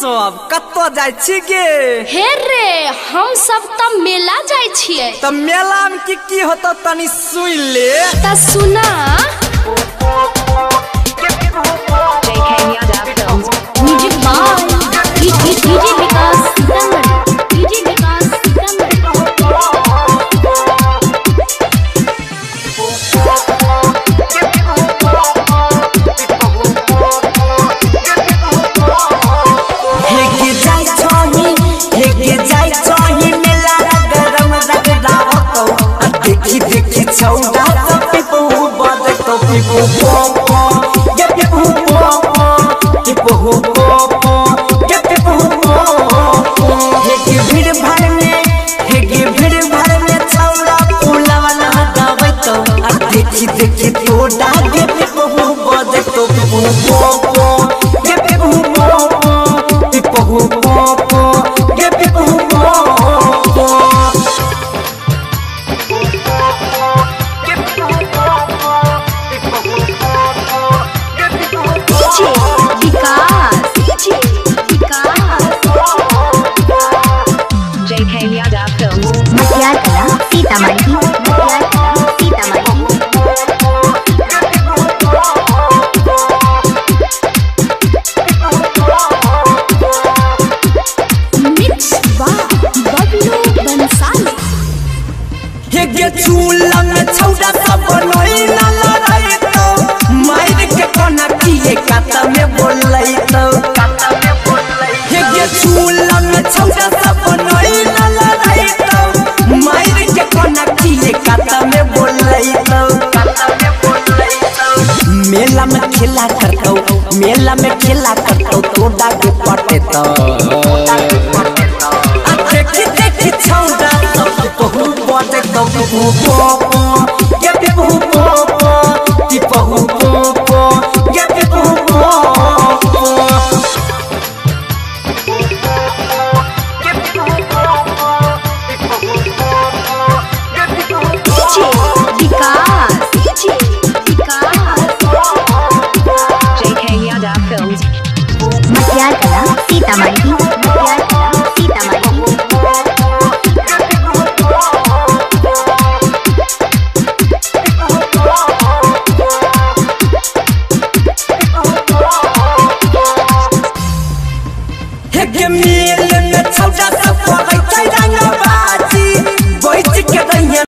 सब कत्तो जाय छी गे? हे रे हम सब त मेला जाय छियै। त मेला में की होतो तनी सुन ले। त सुना म्यूजिक बाय डीजे विकास देखी तो डागे पे बहु बजे तो ये पे बहु पे बहु ये पे बहु चूल्हा में छौड़ा सब बनोई ना लड़ाई तो मार के कोना किए काता में बोलई तो ये चूल्हा में छौड़ा सब बनोई ना लड़ाई तो मार के कोना किए काता में बोलई तो मेला में खेला करतो मेला में खेला करतो तो डाके पटे तो देखी छौड़ा सब बहु बजे तो ये बहु